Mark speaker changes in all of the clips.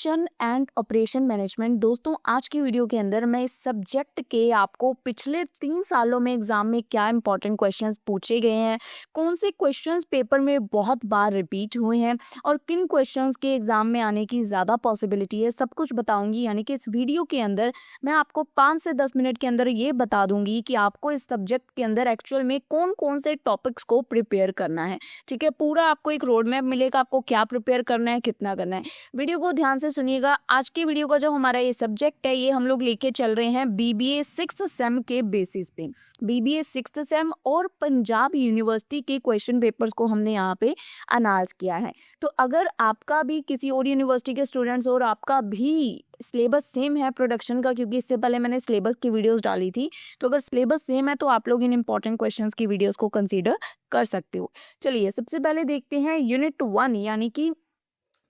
Speaker 1: Production and operation management. दोस्तों आज की वीडियो के अंदर मैं इस सब्जेक्ट के आपको पिछले 3 सालों में एग्जाम में क्या इंपॉर्टेंट क्वेश्चंस पूछे गए हैं, कौन से क्वेश्चंस पेपर में बहुत बार रिपीट हुए हैं और किन क्वेश्चंस के एग्जाम में आने की ज़्यादा पॉसिबिलिटी है, सब कुछ बताऊंगी। यानी कि इस वीडियो के अंदर मैं आपको 5 से 10 मिनट के अंदर ये बता दूंगी कि आपको इस सब्जेक्ट के अंदर एक्चुअल में कौन कौन से टॉपिक्स को प्रिपेयर करना है। ठीक है, पूरा आपको एक रोड मैप मिलेगा, आपको क्या प्रिपेयर करना है, कितना करना है। वीडियो को ध्यान से सुनिएगा। आज की वीडियो का जो हमारा ये सब्जेक्ट है, ये हम लोग लेके चल रहे हैं बीबीए 6th सेम के बेसिस पे। बीबीए 6th सेम और पंजाब यूनिवर्सिटी के क्वेश्चन पेपर्स को हमने यहाँ पे अनाउंस किया है। तो अगर आपका भी किसी और यूनिवर्सिटी के स्टूडेंट्स और आपका भी सिलेबस सेम है प्रोडक्शन का, क्योंकि इससे पहले मैंने सिलेबस की वीडियोस डाली थी, तो अगर सिलेबस सेम है तो आप लोग इन इंपॉर्टेंट क्वेश्चंस की वीडियोस को कंसीडर कर सकते हो। चलिए सबसे पहले देखते हैं यूनिट 1, यानी कि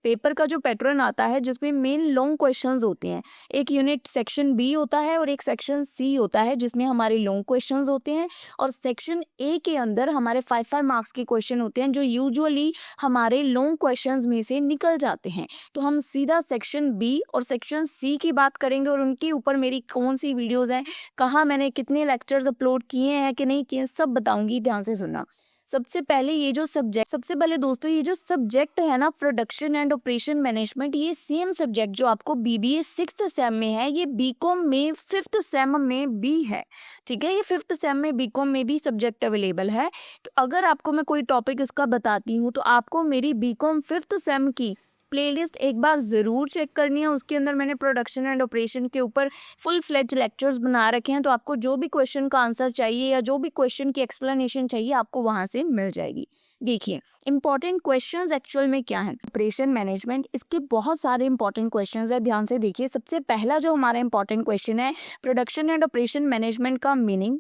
Speaker 1: पेपर का जो पैटर्न आता है जिसमें मेन लॉन्ग क्वेश्चंस होते हैं। एक यूनिट सेक्शन बी होता है और एक सेक्शन सी होता है जिसमें हमारे लॉन्ग क्वेश्चंस होते हैं, और सेक्शन ए के अंदर हमारे 5 मार्क्स के क्वेश्चन होते हैं जो यूजुअली हमारे लॉन्ग क्वेश्चंस में से निकल जाते हैं। तो हम सीधा सेक्शन बी और सेक्शन सी की बात करेंगे और उनके ऊपर मेरी कौन सी वीडियोज़ हैं, कहाँ मैंने कितने लेक्चर्स अपलोड किए हैं कि नहीं किए, सब बताऊँगी, ध्यान से सुनना। सबसे पहले दोस्तों ये जो सब्जेक्ट है ना, प्रोडक्शन एंड ऑपरेशन मैनेजमेंट, ये सेम सब्जेक्ट जो आपको बीबीए 6th सेम में है, ये बीकॉम में 5th सेम में भी है। ठीक है, ये 5th सेम में बीकॉम में भी सब्जेक्ट अवेलेबल है। तो अगर आपको मैं कोई टॉपिक इसका बताती हूँ तो आपको मेरी बीकॉम 5th सेम की प्लेलिस्ट एक बार ज़रूर चेक करनी है। उसके अंदर मैंने प्रोडक्शन एंड ऑपरेशन के ऊपर फुल फ्लेज लेक्चर्स बना रखे हैं, तो आपको जो भी क्वेश्चन का आंसर चाहिए या जो भी क्वेश्चन की एक्सप्लेनेशन चाहिए आपको वहाँ से मिल जाएगी। देखिए इंपॉर्टेंट क्वेश्चंस एक्चुअल में क्या है। ऑपरेशन मैनेजमेंट, इसके बहुत सारे इंपॉर्टेंट क्वेश्चंस है, ध्यान से देखिए। सबसे पहला जो हमारा इंपॉर्टेंट क्वेश्चन है, प्रोडक्शन एंड ऑपरेशन मैनेजमेंट का मीनिंग,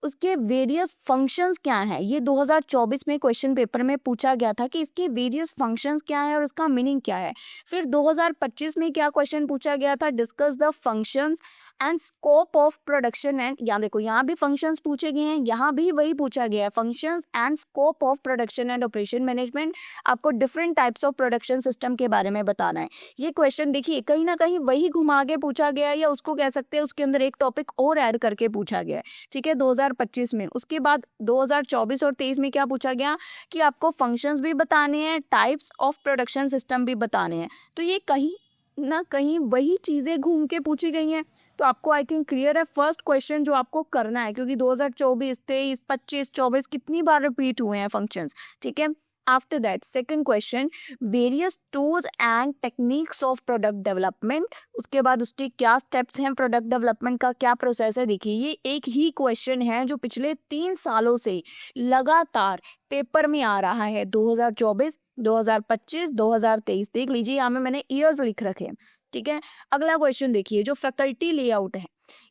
Speaker 1: उसके वेरियस फंक्शंस क्या हैं। ये 2024 में क्वेश्चन पेपर में पूछा गया था कि इसके वेरियस फंक्शंस क्या है और उसका मीनिंग क्या है। फिर 2025 में क्या क्वेश्चन पूछा गया था, discuss the functions and scope of production and, यहाँ देखो यहाँ भी फंक्शंस पूछे गए हैं, यहाँ भी वही पूछा गया है, functions and scope of production and operation management. आपको different types of production system के बारे में बताना है। ये क्वेश्चन देखिए कहीं ना कहीं वही घुमा के पूछा गया है, या उसको कह सकते हैं उसके अंदर एक टॉपिक और ऐड करके पूछा गया है। ठीक है, 2025 में। उसके बाद 2024 और 23 में क्या पूछा गया कि आपको फंक्शंस भी बताने हैं, टाइप्स ऑफ प्रोडक्शन सिस्टम भी बताने हैं। तो ये कहीं ना कहीं वही चीज़ें घूम के पूछी गई हैं। तो आपको आई थिंक क्लियर है फर्स्ट क्वेश्चन जो आपको करना है, क्योंकि 2024, 23, 25, 24 कितनी बार रिपीट हुए हैं फंक्शंस। ठीक है, after that second question, various tools and techniques of product development. उसके बाद उसके क्या स्टेप्स हैं, प्रोडक्ट डेवलपमेंट का क्या प्रोसेस है। देखिए ये एक ही क्वेश्चन है जो पिछले 3 सालों से लगातार पेपर में आ रहा है, 2024, 2025, 2023। देख लीजिए यहाँ में मैंने ईयर्स लिख रखे हैं। ठीक है, अगला क्वेश्चन देखिए, जो फैकल्टी लेआउट है,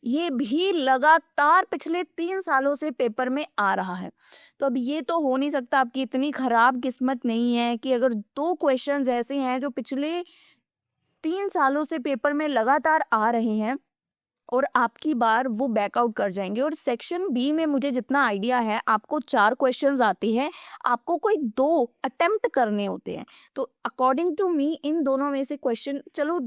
Speaker 1: ये भी लगातार पिछले 3 सालों से पेपर में आ रहा है। तो अब ये तो हो नहीं सकता, आपकी इतनी खराब किस्मत नहीं है कि अगर 2 क्वेश्चंस ऐसे हैं जो पिछले 3 सालों से पेपर में लगातार आ रहे हैं और आपकी बार वो बैकआउट कर जाएंगे। और सेक्शन बी में मुझे जितना आइडिया है आपको 4 क्वेश्चंस आते हैं, आपको कोई 2 अटेम्प्ट करने होते हैं। तो अकॉर्डिंग टू मी इन दोनों में से क्वेश्चन, चलो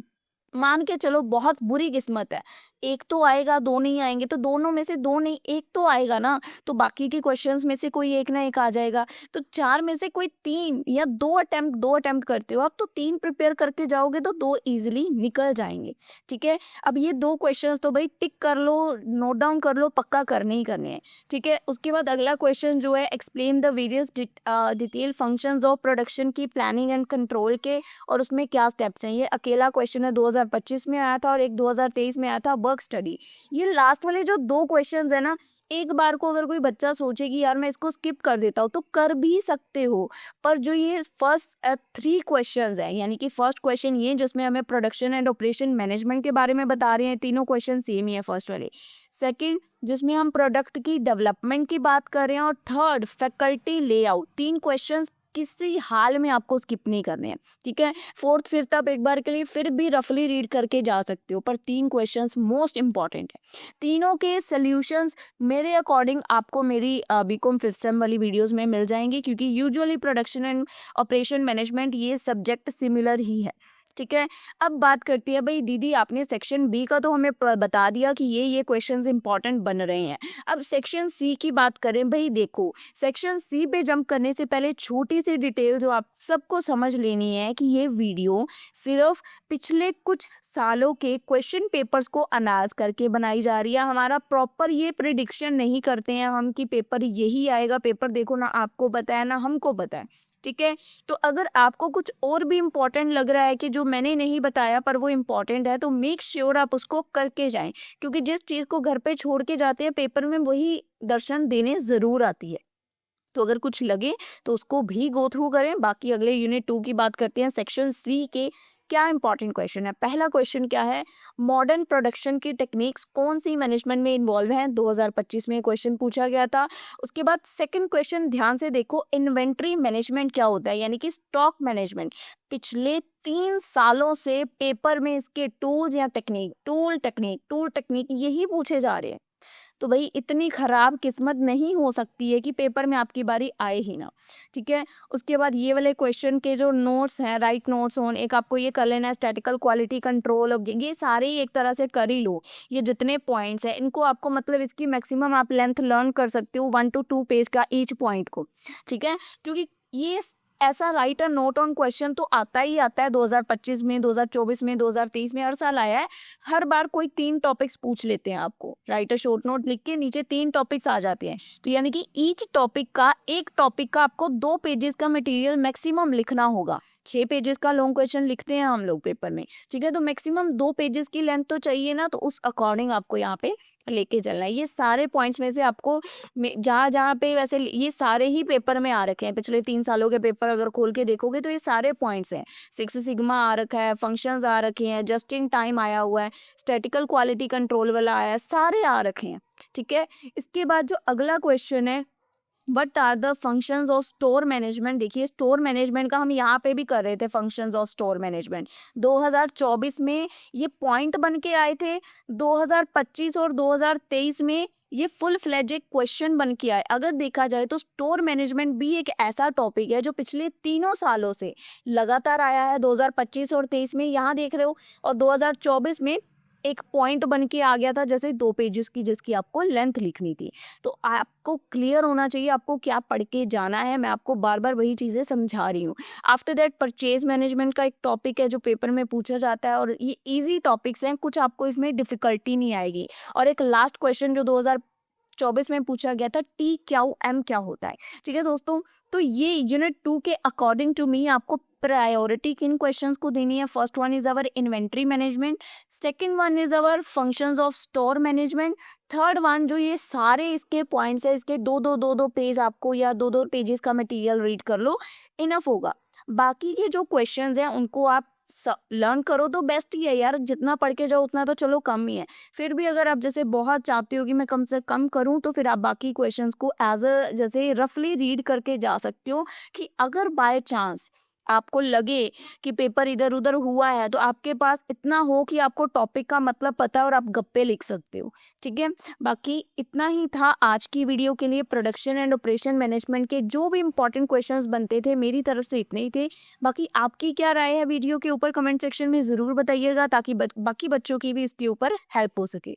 Speaker 1: मान के चलो बहुत बुरी किस्मत है, एक तो आएगा, 2 नहीं आएंगे, तो दोनों में से 2 नहीं, एक तो आएगा ना, तो बाकी के क्वेश्चंस में से कोई एक ना एक आ जाएगा। तो 4 में से कोई 3 या 2 अटेम्प्ट करते हो आप, तो 3 प्रिपेयर करके जाओगे तो 2 इजीली निकल जाएंगे। ठीक है, अब ये 2 क्वेश्चंस तो भाई टिक कर लो, नोट डाउन कर लो, पक्का करने ही करने हैं। ठीक है, उसके बाद अगला क्वेश्चन जो है, explain the various detail functions of production की प्लानिंग एंड कंट्रोल के, और उसमें क्या स्टेप्स हैं। ये अकेला क्वेश्चन है, 2025 में आया था और एक 2023 में आया था, वर्क स्टडी। ये लास्ट वाले जो 2 क्वेश्चंस है ना, एक बार को अगर कोई बच्चा सोचे कि यार मैं इसको स्किप कर देता हूँ तो कर भी सकते हो, पर जो ये फर्स्ट 3 क्वेश्चंस है, यानी कि फर्स्ट क्वेश्चन ये जिसमें हमें प्रोडक्शन एंड ऑपरेशन मैनेजमेंट के बारे में बता रहे हैं, तीनों क्वेश्चन सेम ही है फर्स्ट वाले। सेकंड जिसमें हम प्रोडक्ट की डेवलपमेंट की बात कर रहे हैं, और थर्ड फैकल्टी लेआउट। 3 क्वेश्चंस किसी हाल में आपको स्किप नहीं करने हैं। ठीक है, 4th 5th आप एक बार के लिए फिर भी रफली रीड करके जा सकते हो, पर 3 क्वेश्चंस मोस्ट इंपॉर्टेंट है। तीनों के सॉल्यूशंस मेरे अकॉर्डिंग आपको मेरी बीकॉम 5th सेम वाली वीडियोस में मिल जाएंगे, क्योंकि usually production and operation management ये सब्जेक्ट सिमिलर ही है। ठीक है। अब बात करती है भाई दीदी आपने सेक्शन बी का तो हमें बता दिया कि ये क्वेश्चंस इंपॉर्टेंट बन रहे हैं। अब सेक्शन सी की बात करें भाई, देखो सेक्शन सी पे जंप करने से पहले छोटी सी डिटेल जो आप सबको समझ लेनी है कि ये वीडियो सिर्फ पिछले कुछ सालों के क्वेश्चन पेपर्स को अनालाइज करके बनाई जा रही है। हमारा प्रॉपर ये प्रिडिक्शन नहीं करते हैं हम कि पेपर यही आएगा। पेपर देखो ना आपको पता है ना हमको पता है, ठीक है। तो अगर आपको कुछ और भी इम्पोर्टेंट लग रहा है कि जो मैंने नहीं बताया पर वो इम्पोर्टेंट है, तो मेक श्योर आप उसको करके जाएं, क्योंकि जिस चीज़ को घर पे छोड़ के जाते हैं पेपर में वही दर्शन देने ज़रूर आती है। तो अगर कुछ लगे तो उसको भी गो थ्रू करें। बाकी अगले यूनिट 2 की बात करते हैं। सेक्शन सी के क्या इंपॉर्टेंट क्वेश्चन है। पहला क्वेश्चन क्या है, मॉडर्न प्रोडक्शन की टेक्निक्स कौन सी मैनेजमेंट में इन्वॉल्व हैं, 2025 में क्वेश्चन पूछा गया था। उसके बाद सेकंड क्वेश्चन ध्यान से देखो, इन्वेंट्री मैनेजमेंट क्या होता है, यानी कि स्टॉक मैनेजमेंट। पिछले 3 सालों से पेपर में इसके टूल्स या टूल टेक्निक यही पूछे जा रहे हैं। तो भाई इतनी खराब किस्मत नहीं हो सकती है कि पेपर में आपकी बारी आए ही ना, ठीक है। उसके बाद ये वाले क्वेश्चन के जो नोट्स हैं, राइट नोट्स ऑन, एक आपको ये कर लेना है स्टैटिकल क्वालिटी कंट्रोल ऑफ, ये सारे ही एक तरह से कर ही लो। ये जितने पॉइंट्स हैं इनको आपको मतलब इसकी मैक्सिमम आप लेंथ लर्न कर सकते हो 1 to 2 पेज का ईच पॉइंट को, ठीक है। क्योंकि ये ऐसा right a note on question तो आता ही आता है 2025 में, 2024 में, 2023 में, हर साल आया है। हर बार कोई 3 टॉपिक्स पूछ लेते हैं आपको, राइट अ शॉर्ट नोट लिख के नीचे 3 टॉपिक्स आ जाते हैं। तो यानी कि ईच टॉपिक का, एक टॉपिक का आपको 2 पेजेस का मटेरियल मैक्सिमम लिखना होगा। 6 पेजेस का लॉन्ग क्वेश्चन लिखते हैं हम लोग पेपर में, ठीक है। तो मैक्सिमम 2 पेजेस की लेंथ तो चाहिए ना, तो उस अकॉर्डिंग आपको यहाँ पे लेके चलना है। ये सारे पॉइंट्स में से आपको जहाँ जहाँ पे वैसे ये सारे ही पेपर में आ रखे हैं। पिछले 3 सालों के पेपर अगर खोल के देखोगे तो ये सारे पॉइंट्स हैं। 6 सिग्मा आ रखा है, फंक्शंस आ रखे हैं, जस्ट इन टाइम आया हुआ है, स्टैटिकल क्वालिटी कंट्रोल वाला आया है, सारे आ रखे हैं, ठीक है। इसके बाद जो अगला क्वेश्चन है, what are the functions of store management. देखिए स्टोर मैनेजमेंट का हम यहाँ पे भी कर रहे थे, फंक्शंस ऑफ स्टोर मैनेजमेंट 2024 में ये पॉइंट बन के आए थे। 2025 और 2023 में ये फुल फ्लेज एक क्वेश्चन बन के आए। अगर देखा जाए तो स्टोर मैनेजमेंट भी एक ऐसा टॉपिक है जो पिछले 3 सालों से लगातार आया है। 2025 और 23 में यहाँ देख रहे हो, और 2024 में एक पॉइंट बन के आ गया था, जैसे 2 पेजेस की जिसकी आपको लेंथ लिखनी थी। तो आपको क्लियर होना चाहिए आपको क्या पढ़ के जाना है। मैं आपको बार बार वही चीज़ें समझा रही हूँ। आफ्टर दैट परचेज मैनेजमेंट का एक टॉपिक है जो पेपर में पूछा जाता है, और ये इजी टॉपिक्स हैं, कुछ आपको इसमें डिफिकल्टी नहीं आएगी। और एक लास्ट क्वेश्चन जो 2024 में पूछा गया था, TQM क्या होता है, ठीक है दोस्तों। तो ये यूनिट 2 के अकॉर्डिंग टू मी आपको प्रायोरिटी किन क्वेश्चंस को देनी है। First one is our inventory management, second one is our functions of store management, third one जो ये सारे इसके पॉइंट्स है, इसके दो पेज आपको या 2 पेजेस का मटेरियल रीड कर लो, इनफ होगा। बाकी के जो क्वेश्चंस हैं उनको आप लर्न करो तो बेस्ट ही है यार। जितना पढ़ के जाओ उतना तो चलो कम ही है, फिर भी अगर आप जैसे बहुत चाहते हो कि मैं कम से कम करूं, तो फिर आप बाकी क्वेश्चंस को एज अ जैसे रफली रीड करके जा सकते हो, कि अगर बाय चांस आपको लगे कि पेपर इधर उधर हुआ है तो आपके पास इतना हो कि आपको टॉपिक का मतलब पता है और आप गप्पे लिख सकते हो, ठीक है। बाकी इतना ही था आज की वीडियो के लिए। प्रोडक्शन एंड ऑपरेशन मैनेजमेंट के जो भी इंपॉर्टेंट क्वेश्चंस बनते थे मेरी तरफ से इतने ही थे। बाकी आपकी क्या राय है वीडियो के ऊपर कमेंट सेक्शन में ज़रूर बताइएगा, ताकि बाकी बच्चों की भी इसके ऊपर हेल्प हो सके।